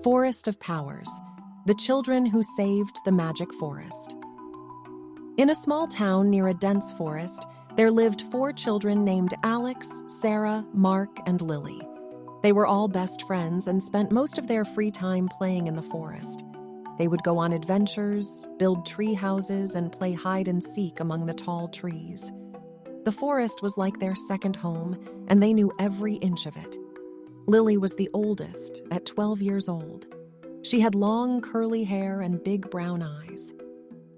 Forest of Powers, the children who saved the magic forest. In a small town near a dense forest, there lived 4 children named Alex, Sarah, Mark, and Lily. They were all best friends and spent most of their free time playing in the forest. They would go on adventures, build tree houses, and play hide and seek among the tall trees. The forest was like their second home, and they knew every inch of it. Lily was the oldest, at 12 years old. She had long, curly hair and big brown eyes.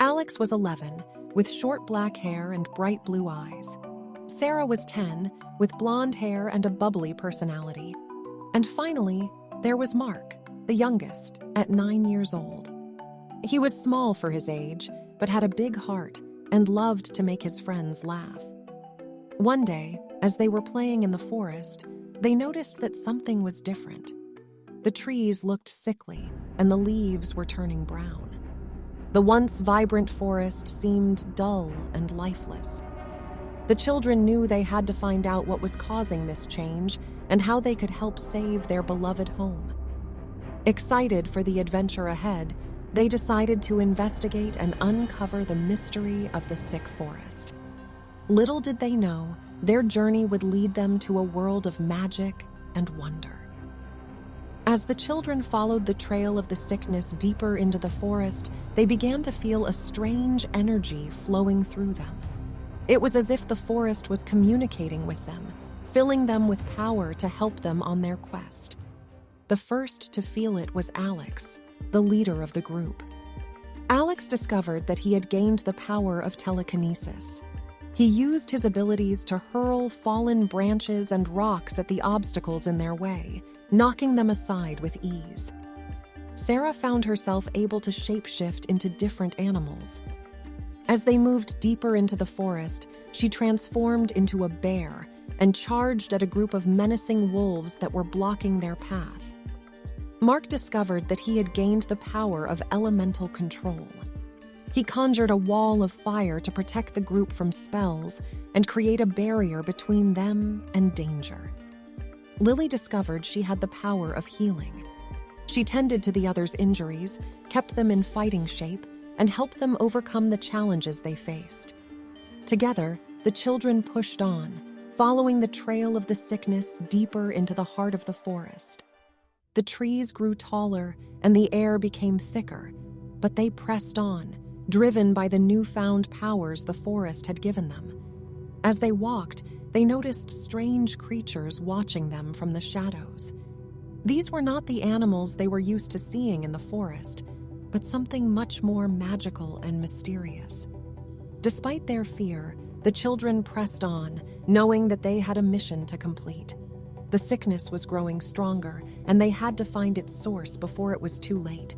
Alex was 11, with short black hair and bright blue eyes. Sarah was 10, with blonde hair and a bubbly personality. And finally, there was Mark, the youngest, at 9 years old. He was small for his age, but had a big heart and loved to make his friends laugh. One day, as they were playing in the forest, they noticed that something was different. The trees looked sickly, and the leaves were turning brown. The once vibrant forest seemed dull and lifeless. The children knew they had to find out what was causing this change and how they could help save their beloved home. Excited for the adventure ahead, they decided to investigate and uncover the mystery of the sick forest. Little did they know, their journey would lead them to a world of magic and wonder. As the children followed the trail of the sickness deeper into the forest, they began to feel a strange energy flowing through them. It was as if the forest was communicating with them, filling them with power to help them on their quest. The first to feel it was Alex, the leader of the group. Alex discovered that he had gained the power of telekinesis. He used his abilities to hurl fallen branches and rocks at the obstacles in their way, knocking them aside with ease. Sarah found herself able to shapeshift into different animals. As they moved deeper into the forest, she transformed into a bear and charged at a group of menacing wolves that were blocking their path. Mark discovered that he had gained the power of elemental control. He conjured a wall of fire to protect the group from spells and create a barrier between them and danger. Lily discovered she had the power of healing. She tended to the others' injuries, kept them in fighting shape, and helped them overcome the challenges they faced. Together, the children pushed on, following the trail of the sickness deeper into the heart of the forest. The trees grew taller and the air became thicker, but they pressed on, driven by the newfound powers the forest had given them. As they walked, they noticed strange creatures watching them from the shadows. These were not the animals they were used to seeing in the forest, but something much more magical and mysterious. Despite their fear, the children pressed on, knowing that they had a mission to complete. The sickness was growing stronger, and they had to find its source before it was too late.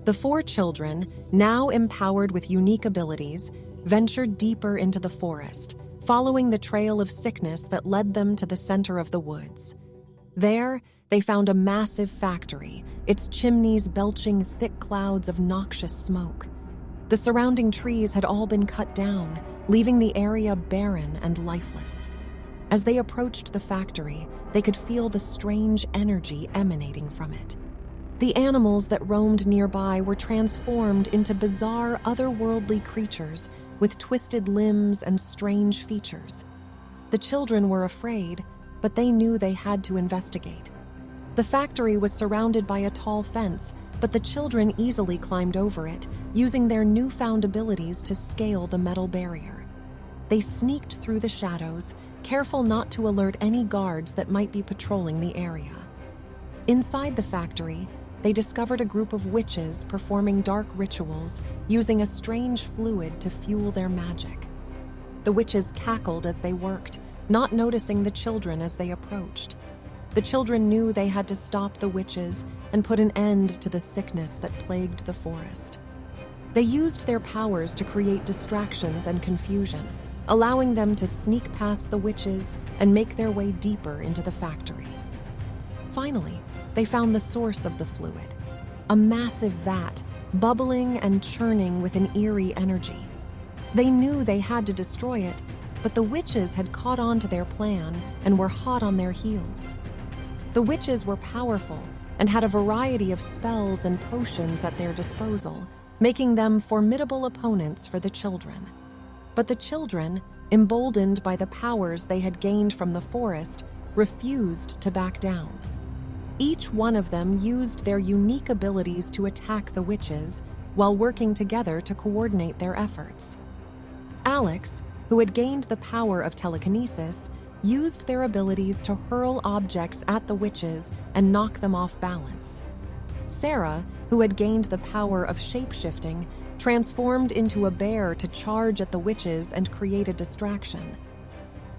The 4 children, now empowered with unique abilities, ventured deeper into the forest, following the trail of sickness that led them to the center of the woods. There, they found a massive factory, its chimneys belching thick clouds of noxious smoke. The surrounding trees had all been cut down, leaving the area barren and lifeless. As they approached the factory, they could feel the strange energy emanating from it. The animals that roamed nearby were transformed into bizarre, otherworldly creatures with twisted limbs and strange features. The children were afraid, but they knew they had to investigate. The factory was surrounded by a tall fence, but the children easily climbed over it, using their newfound abilities to scale the metal barrier. They sneaked through the shadows, careful not to alert any guards that might be patrolling the area. Inside the factory, they discovered a group of witches performing dark rituals, using a strange fluid to fuel their magic. The witches cackled as they worked, not noticing the children as they approached. The children knew they had to stop the witches and put an end to the sickness that plagued the forest. They used their powers to create distractions and confusion, allowing them to sneak past the witches and make their way deeper into the factory. Finally, they found the source of the fluid, a massive vat, bubbling and churning with an eerie energy. They knew they had to destroy it, but the witches had caught on to their plan and were hot on their heels. The witches were powerful, and had a variety of spells and potions at their disposal, making them formidable opponents for the children. But the children, emboldened by the powers they had gained from the forest, refused to back down. Each one of them used their unique abilities to attack the witches while working together to coordinate their efforts. Alex, who had gained the power of telekinesis, used their abilities to hurl objects at the witches and knock them off balance. Sarah, who had gained the power of shape-shifting, transformed into a bear to charge at the witches and create a distraction.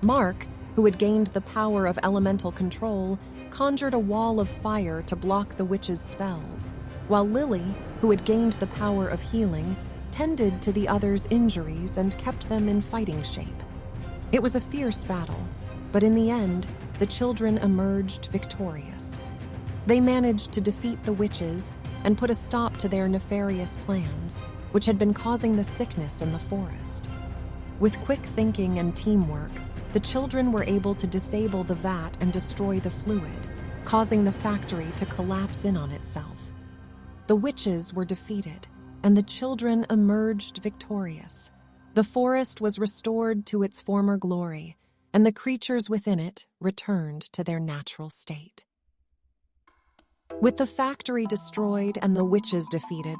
Mark, who had gained the power of elemental control, conjured a wall of fire to block the witches' spells, while Lily, who had gained the power of healing, tended to the others' injuries and kept them in fighting shape. It was a fierce battle, but in the end, the children emerged victorious. They managed to defeat the witches and put a stop to their nefarious plans, which had been causing the sickness in the forest. With quick thinking and teamwork, the children were able to disable the vat and destroy the fluid, causing the factory to collapse in on itself. The witches were defeated, and the children emerged victorious. The forest was restored to its former glory, and the creatures within it returned to their natural state. With the factory destroyed and the witches defeated,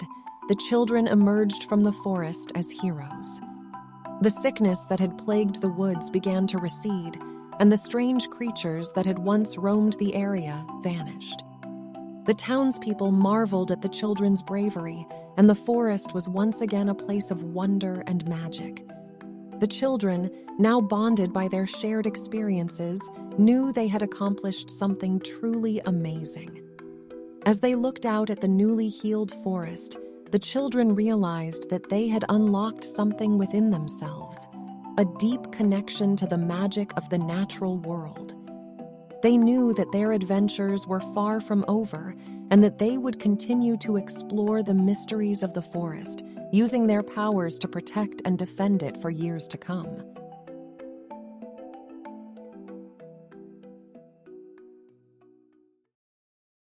the children emerged from the forest as heroes. The sickness that had plagued the woods began to recede, and the strange creatures that had once roamed the area vanished. The townspeople marveled at the children's bravery, and the forest was once again a place of wonder and magic. The children, now bonded by their shared experiences, knew they had accomplished something truly amazing. As they looked out at the newly healed forest, the children realized that they had unlocked something within themselves, a deep connection to the magic of the natural world. They knew that their adventures were far from over and that they would continue to explore the mysteries of the forest, using their powers to protect and defend it for years to come.